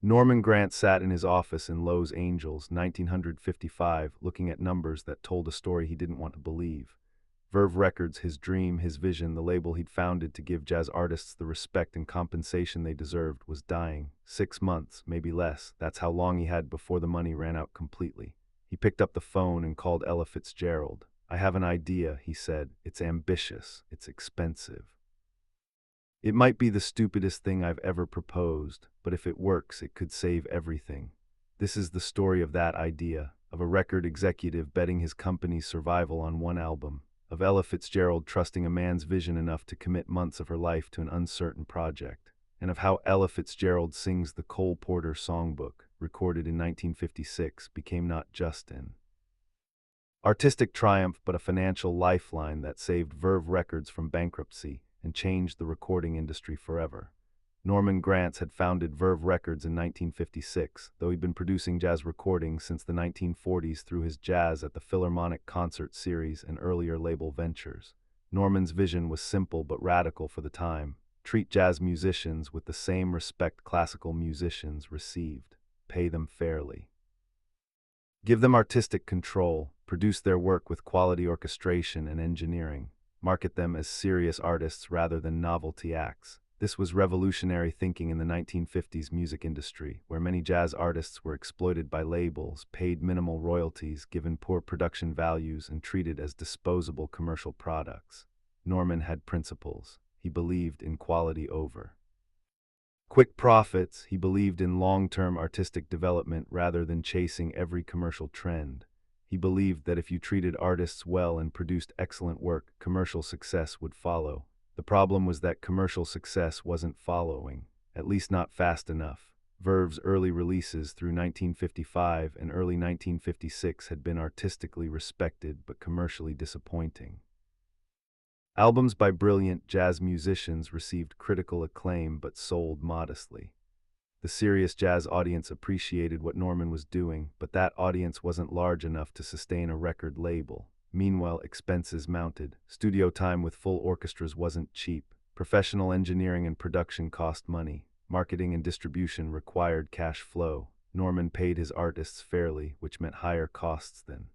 Norman Granz sat in his office in Los Angeles, 1955, looking at numbers that told a story he didn't want to believe. Verve Records, his dream, his vision, the label he'd founded to give jazz artists the respect and compensation they deserved, was dying. 6 months, maybe less. That's how long he had before the money ran out completely. He picked up the phone and called Ella Fitzgerald. "I have an idea," he said. "It's ambitious. It's expensive. It might be the stupidest thing I've ever proposed, but if it works, it could save everything." This is the story of that idea, of a record executive betting his company's survival on one album, of Ella Fitzgerald trusting a man's vision enough to commit months of her life to an uncertain project, and of how Ella Fitzgerald sings the Cole Porter songbook, recorded in 1956, became not just an artistic triumph but a financial lifeline that saved Verve Records from bankruptcy and changed the recording industry forever. Norman Granz had founded Verve Records in 1956, though he'd been producing jazz recordings since the 1940s through his Jazz at the Philharmonic concert series and earlier label ventures. Norman's vision was simple but radical for the time: treat jazz musicians with the same respect classical musicians received. Pay them fairly. Give them artistic control, produce their work with quality orchestration and engineering. Market them as serious artists rather than novelty acts. This was revolutionary thinking in the 1950s music industry, where many jazz artists were exploited by labels, paid minimal royalties, given poor production values, and treated as disposable commercial products. Norman had principles. He believed in quality over quick profits. He believed in long-term artistic development rather than chasing every commercial trend. He believed that if you treated artists well and produced excellent work, commercial success would follow. The problem was that commercial success wasn't following, at least not fast enough. Verve's early releases through 1955 and early 1956 had been artistically respected but commercially disappointing. Albums by brilliant jazz musicians received critical acclaim but sold modestly. The serious jazz audience appreciated what Norman was doing, but that audience wasn't large enough to sustain a record label. Meanwhile, expenses mounted. Studio time with full orchestras wasn't cheap. Professional engineering and production cost money. Marketing and distribution required cash flow. Norman paid his artists fairly, which meant higher costs than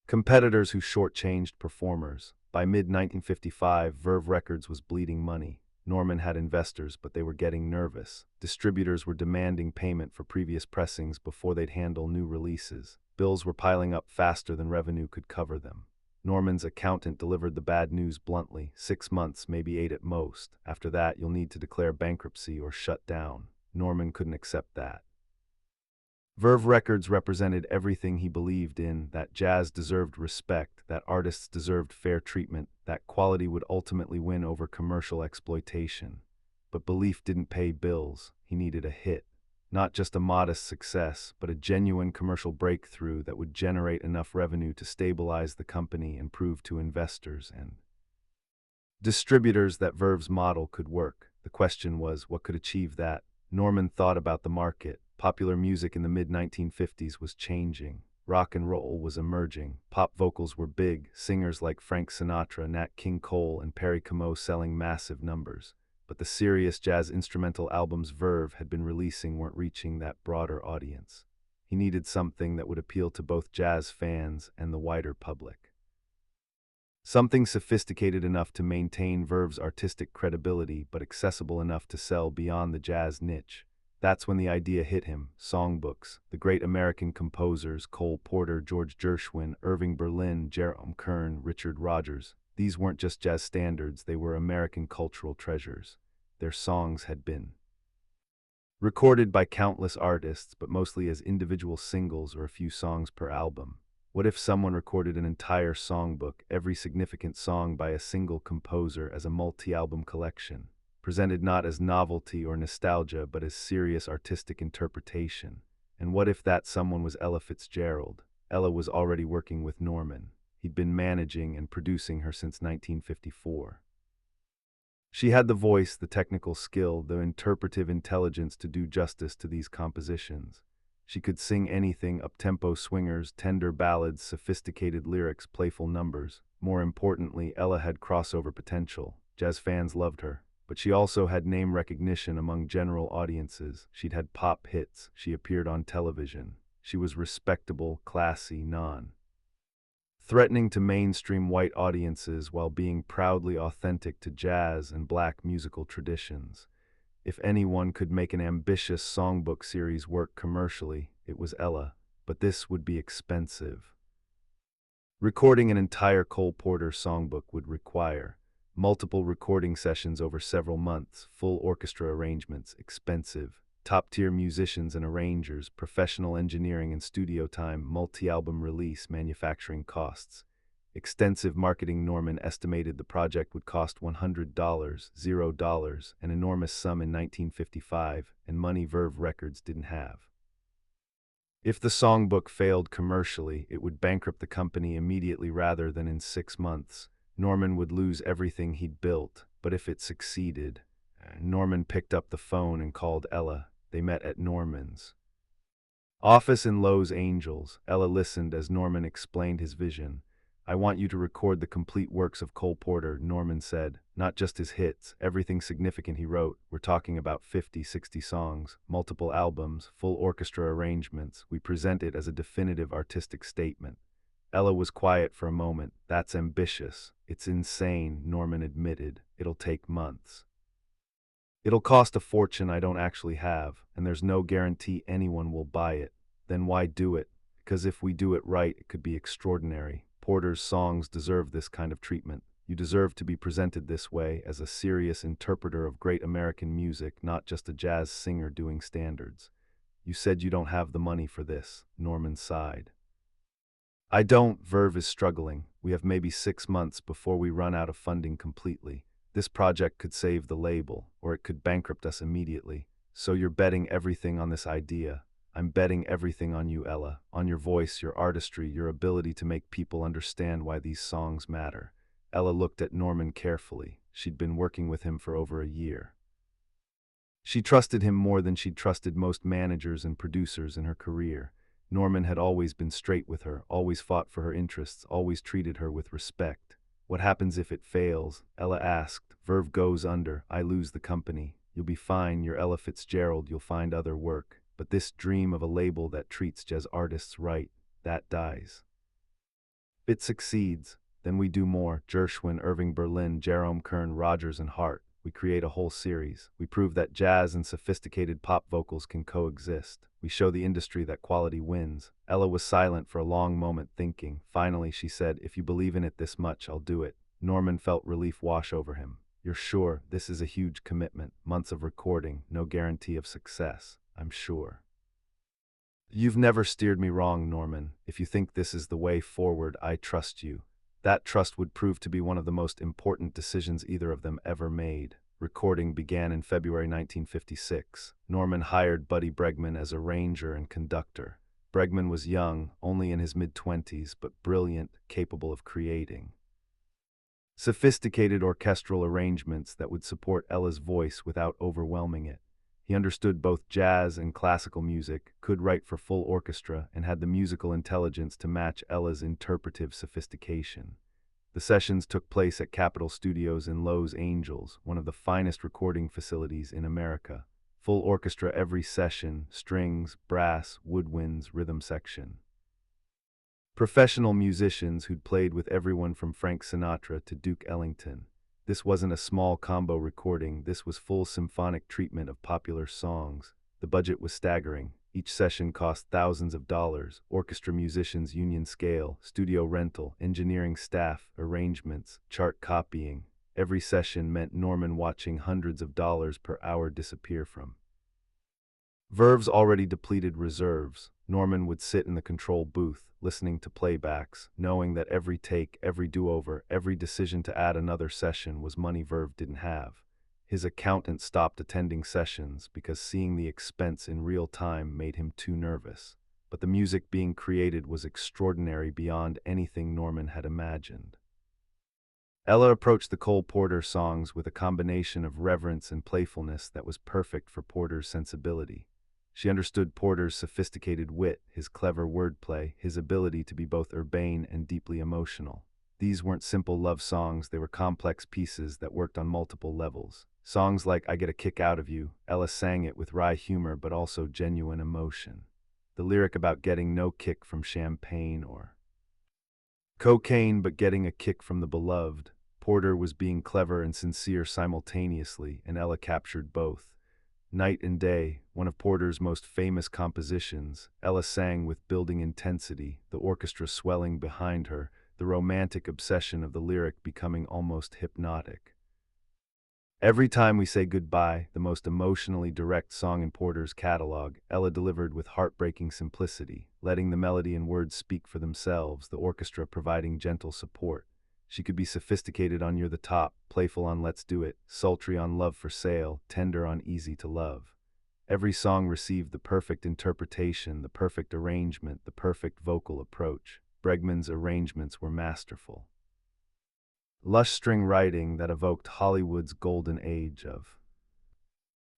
competitors who shortchanged performers. By mid-1955, Verve Records was bleeding money. Norman had investors, but they were getting nervous. Distributors were demanding payment for previous pressings before they'd handle new releases. Bills were piling up faster than revenue could cover them. Norman's accountant delivered the bad news bluntly: 6 months, maybe 8 at most. After that, you'll need to declare bankruptcy or shut down. Norman couldn't accept that. Verve Records represented everything he believed in: that jazz deserved respect, that artists deserved fair treatment, that quality would ultimately win over commercial exploitation. But belief didn't pay bills. He needed a hit. Not just a modest success, but a genuine commercial breakthrough that would generate enough revenue to stabilize the company and prove to investors and distributors that Verve's model could work. The question was, what could achieve that? Norman thought about the market. Popular music in the mid-1950s was changing. Rock and roll was emerging. Pop vocals were big, singers like Frank Sinatra, Nat King Cole, and Perry Como selling massive numbers. But the serious jazz instrumental albums Verve had been releasing weren't reaching that broader audience. He needed something that would appeal to both jazz fans and the wider public. Something sophisticated enough to maintain Verve's artistic credibility, but accessible enough to sell beyond the jazz niche. That's when the idea hit him. Songbooks. The great American composers, Cole Porter, George Gershwin, Irving Berlin, Jerome Kern, Richard Rodgers. These weren't just jazz standards, they were American cultural treasures. Their songs had been recorded by countless artists, but mostly as individual singles or a few songs per album. What if someone recorded an entire songbook, every significant song by a single composer, as a multi-album collection? Presented not as novelty or nostalgia, but as serious artistic interpretation. And what if that someone was Ella Fitzgerald? Ella was already working with Norman. He'd been managing and producing her since 1954. She had the voice, the technical skill, the interpretive intelligence to do justice to these compositions. She could sing anything: up-tempo swingers, tender ballads, sophisticated lyrics, playful numbers. More importantly, Ella had crossover potential. Jazz fans loved her. but she also had name recognition among general audiences. She'd had pop hits, she appeared on television. She was respectable, classy, non-threatening to mainstream white audiences while being proudly authentic to jazz and black musical traditions. If anyone could make an ambitious songbook series work commercially, it was Ella, but this would be expensive. Recording an entire Cole Porter songbook would require multiple recording sessions over several months, full orchestra arrangements, expensive, top-tier musicians and arrangers, professional engineering and studio time, multi-album release, manufacturing costs. Extensive marketing. Norman estimated the project would cost $100, $0, an enormous sum in 1955, and money Verve Records didn't have. If the songbook failed commercially, it would bankrupt the company immediately rather than in 6 months. Norman would lose everything he'd built, but if it succeeded, Norman picked up the phone and called Ella. They met at Norman's office in Los Angeles. Ella listened as Norman explained his vision. "I want you to record the complete works of Cole Porter," Norman said. "Not just his hits, everything significant he wrote. We're talking about 50, 60 songs, multiple albums, full orchestra arrangements. We present it as a definitive artistic statement." Ella was quiet for a moment. "That's ambitious. It's insane," Norman admitted. "It'll take months. It'll cost a fortune I don't actually have, and there's no guarantee anyone will buy it." "Then why do it? Because if we do it right, it could be extraordinary. Porter's songs deserve this kind of treatment. You deserve to be presented this way, as a serious interpreter of great American music, not just a jazz singer doing standards." "You said you don't have the money for this," Norman sighed. "I don't. Verve is struggling. We have maybe 6 months before we run out of funding completely. This project could save the label, or it could bankrupt us immediately. So you're betting everything on this idea." "I'm betting everything on you, Ella, on your voice, your artistry, your ability to make people understand why these songs matter." Ella looked at Norman carefully. She'd been working with him for over a year. She trusted him more than she'd trusted most managers and producers in her career. Norman had always been straight with her, always fought for her interests, always treated her with respect. "What happens if it fails?" Ella asked. "Verve goes under. I lose the company. You'll be fine. You're Ella Fitzgerald. You'll find other work. But this dream of a label that treats jazz artists right, that dies. If it succeeds, then we do more. Gershwin, Irving Berlin, Jerome Kern, Rogers and Hart. We create a whole series. We prove that jazz and sophisticated pop vocals can coexist. We show the industry that quality wins." Ella was silent for a long moment, thinking. Finally, she said, "If you believe in it this much, I'll do it." Norman felt relief wash over him. "You're sure? This is a huge commitment. Months of recording, no guarantee of success. I'm sure." "You've never steered me wrong, Norman. If you think this is the way forward, I trust you." That trust would prove to be one of the most important decisions either of them ever made. Recording began in February 1956. Norman hired Buddy Bregman as arranger and conductor. Bregman was young, only in his mid-20s, but brilliant, capable of creating sophisticated orchestral arrangements that would support Ella's voice without overwhelming it. He understood both jazz and classical music, could write for full orchestra, and had the musical intelligence to match Ella's interpretive sophistication. The sessions took place at Capitol Studios in Los Angeles, one of the finest recording facilities in America. Full orchestra every session, strings, brass, woodwinds, rhythm section. Professional musicians who'd played with everyone from Frank Sinatra to Duke Ellington. This wasn't a small combo recording, this was full symphonic treatment of popular songs. The budget was staggering. Each session cost thousands of dollars. Orchestra musicians, union scale, studio rental, engineering staff, arrangements, chart copying. Every session meant Norman watching hundreds of dollars per hour disappear from Verve's already depleted reserves. Norman would sit in the control booth, listening to playbacks, knowing that every take, every do-over, every decision to add another session was money Verve didn't have. His accountant stopped attending sessions because seeing the expense in real time made him too nervous. But the music being created was extraordinary beyond anything Norman had imagined. Ella approached the Cole Porter songs with a combination of reverence and playfulness that was perfect for Porter's sensibility. She understood Porter's sophisticated wit, his clever wordplay, his ability to be both urbane and deeply emotional. These weren't simple love songs, they were complex pieces that worked on multiple levels. Songs like I Get a Kick Out of You, Ella sang it with wry humor but also genuine emotion. The lyric about getting no kick from champagne or cocaine but getting a kick from the beloved. Porter was being clever and sincere simultaneously, and Ella captured both. Night and Day, one of Porter's most famous compositions, Ella sang with building intensity, the orchestra swelling behind her, the romantic obsession of the lyric becoming almost hypnotic. Every Time We Say Goodbye, the most emotionally direct song in Porter's catalog, Ella delivered with heartbreaking simplicity, letting the melody and words speak for themselves, the orchestra providing gentle support. She could be sophisticated on You're the Top, playful on Let's Do It, sultry on Love for Sale, tender on Easy to Love. Every song received the perfect interpretation, the perfect arrangement, the perfect vocal approach. Bregman's arrangements were masterful. Lush string writing that evoked Hollywood's golden age of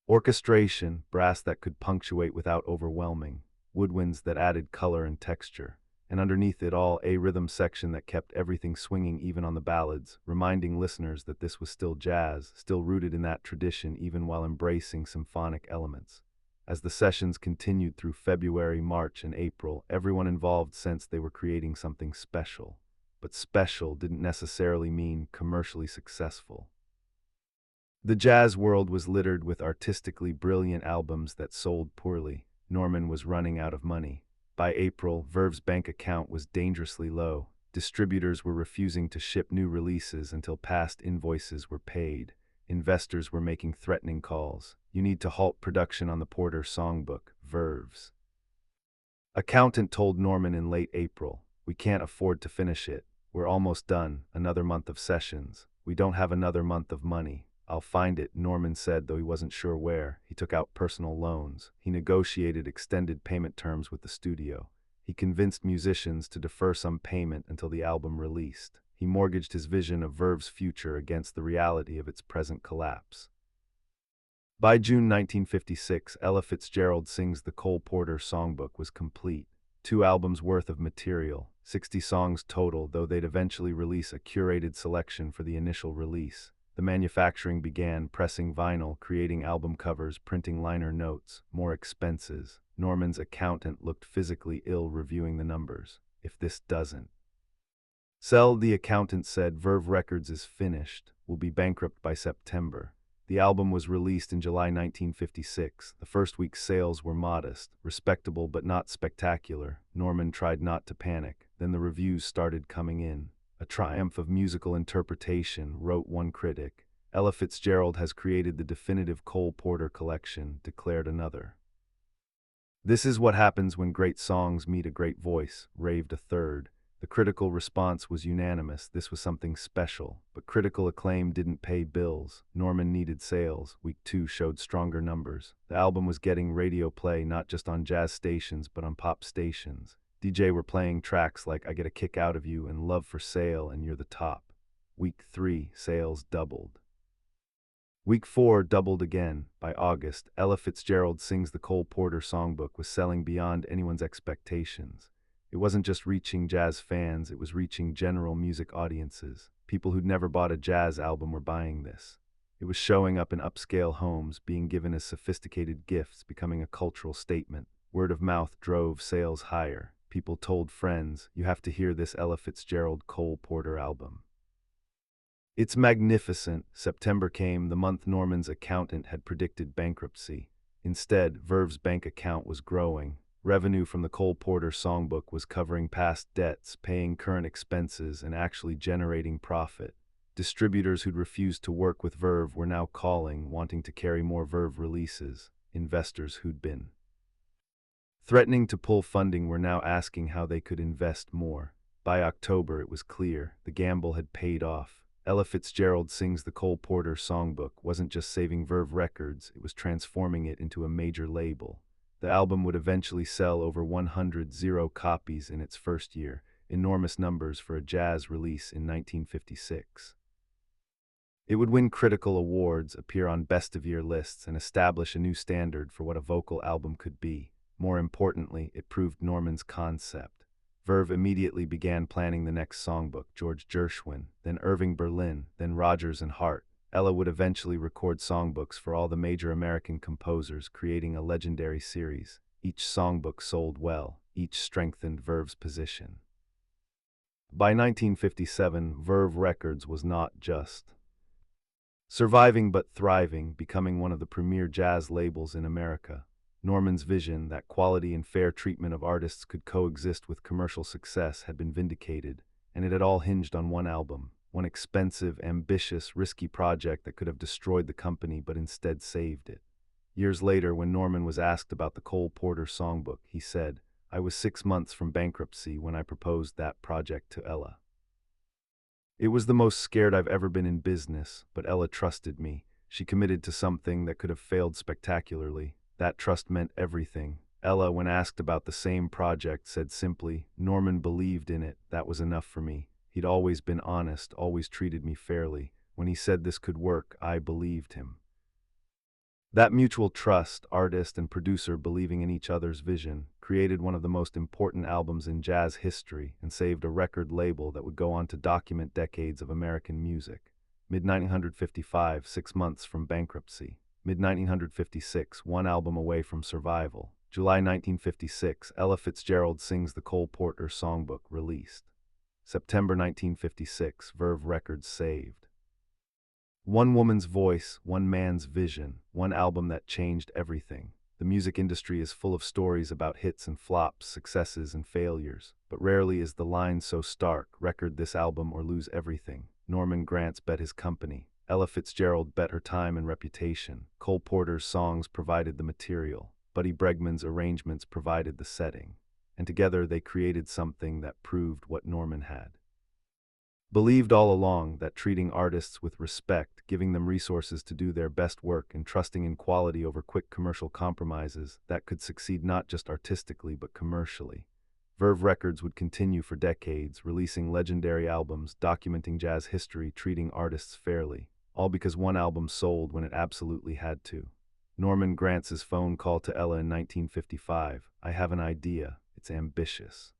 orchestration, brass that could punctuate without overwhelming, woodwinds that added color and texture, and underneath it all a rhythm section that kept everything swinging even on the ballads, reminding listeners that this was still jazz, still rooted in that tradition even while embracing symphonic elements. As the sessions continued through February, March, and April, everyone involved sensed they were creating something special. But special didn't necessarily mean commercially successful. The jazz world was littered with artistically brilliant albums that sold poorly. Norman was running out of money. By April, Verve's bank account was dangerously low. Distributors were refusing to ship new releases until past invoices were paid. Investors were making threatening calls. You need to halt production on the Porter songbook, Verve's accountant told Norman in late April. We can't afford to finish it. We're almost done, another month of sessions. We don't have another month of money. I'll find it, Norman said, though he wasn't sure where. He took out personal loans. He negotiated extended payment terms with the studio. He convinced musicians to defer some payment until the album released. He mortgaged his vision of Verve's future against the reality of its present collapse. By June 1956, Ella Fitzgerald Sings the Cole Porter Songbook was complete. 2 albums worth of material, 60 songs total, though they'd eventually release a curated selection for the initial release. The manufacturing began, pressing vinyl, creating album covers, printing liner notes, more expenses. Norman's accountant looked physically ill reviewing the numbers. If this doesn't sell, the accountant said, Verve Records is finished, will be bankrupt by September. The album was released in July 1956. The first week's sales were modest, respectable but not spectacular. Norman tried not to panic. Then the reviews started coming in. A triumph of musical interpretation, wrote one critic. Ella Fitzgerald has created the definitive Cole Porter collection, declared another. This is what happens when great songs meet a great voice, raved a third. The critical response was unanimous. This was something special, but critical acclaim didn't pay bills. Norman needed sales. Week 2 showed stronger numbers. The album was getting radio play not just on jazz stations but on pop stations. DJ were playing tracks like I Get a Kick Out of You and Love for Sale and You're the Top. Week 3, sales doubled. Week 4 doubled again. By August, Ella Fitzgerald Sings the Cole Porter Songbook was selling beyond anyone's expectations. It wasn't just reaching jazz fans, it was reaching general music audiences. People who'd never bought a jazz album were buying this. It was showing up in upscale homes, being given as sophisticated gifts, becoming a cultural statement. Word of mouth drove sales higher. People told friends, you have to hear this Ella Fitzgerald Cole Porter album. It's magnificent. September came, the month Norman's accountant had predicted bankruptcy. Instead, Verve's bank account was growing. Revenue from the Cole Porter Songbook was covering past debts, paying current expenses, and actually generating profit. Distributors who'd refused to work with Verve were now calling, wanting to carry more Verve releases. Investors who'd been threatening to pull funding were now asking how they could invest more. By October, it was clear the gamble had paid off. Ella Fitzgerald Sings the Cole Porter Songbook wasn't just saving Verve Records, it was transforming it into a major label. The album would eventually sell over 100,000 copies in its first year, enormous numbers for a jazz release in 1956. It would win critical awards, appear on best-of-year lists, and establish a new standard for what a vocal album could be. More importantly, it proved Norman's concept. Verve immediately began planning the next songbook, George Gershwin, then Irving Berlin, then Rodgers and Hart. Ella would eventually record songbooks for all the major American composers, creating a legendary series. Each songbook sold well, each strengthened Verve's position. By 1957, Verve Records was not just surviving but thriving, becoming one of the premier jazz labels in America. Norman's vision that quality and fair treatment of artists could coexist with commercial success had been vindicated, and it had all hinged on one album, one expensive, ambitious, risky project that could have destroyed the company but instead saved it. Years later, when Norman was asked about the Cole Porter songbook, he said, "I was 6 months from bankruptcy when I proposed that project to Ella. It was the most scared I've ever been in business, but Ella trusted me. She committed to something that could have failed spectacularly. That trust meant everything." Ella, when asked about the same project, said simply, "Norman believed in it. That was enough for me. He'd always been honest, always treated me fairly. When he said this could work, I believed him." That mutual trust, artist and producer believing in each other's vision, created one of the most important albums in jazz history and saved a record label that would go on to document decades of American music. Mid-1955, 6 months from bankruptcy. Mid-1956, one album away from survival. July 1956, Ella Fitzgerald sings the Cole Porter songbook, released. September 1956, Verve Records saved. One woman's voice, one man's vision, one album that changed everything. The music industry is full of stories about hits and flops, successes and failures, but rarely is the line so stark: record this album or lose everything. Norman Granz bet his company. Ella Fitzgerald bet her time and reputation. Cole Porter's songs provided the material. Buddy Bregman's arrangements provided the setting. And together they created something that proved what Norman had believed all along, that treating artists with respect, giving them resources to do their best work, and trusting in quality over quick commercial compromises, that could succeed not just artistically but commercially. Verve Records would continue for decades, releasing legendary albums, documenting jazz history, treating artists fairly, all because one album sold when it absolutely had to. Norman Grantz's phone call to Ella in 1955, "I have an idea. It's ambitious.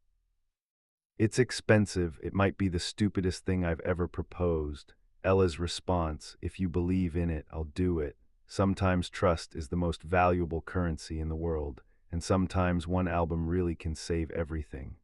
It's expensive. It might be the stupidest thing I've ever proposed." Ella's response, "If you believe in it, I'll do it." Sometimes trust is the most valuable currency in the world, and sometimes one album really can save everything.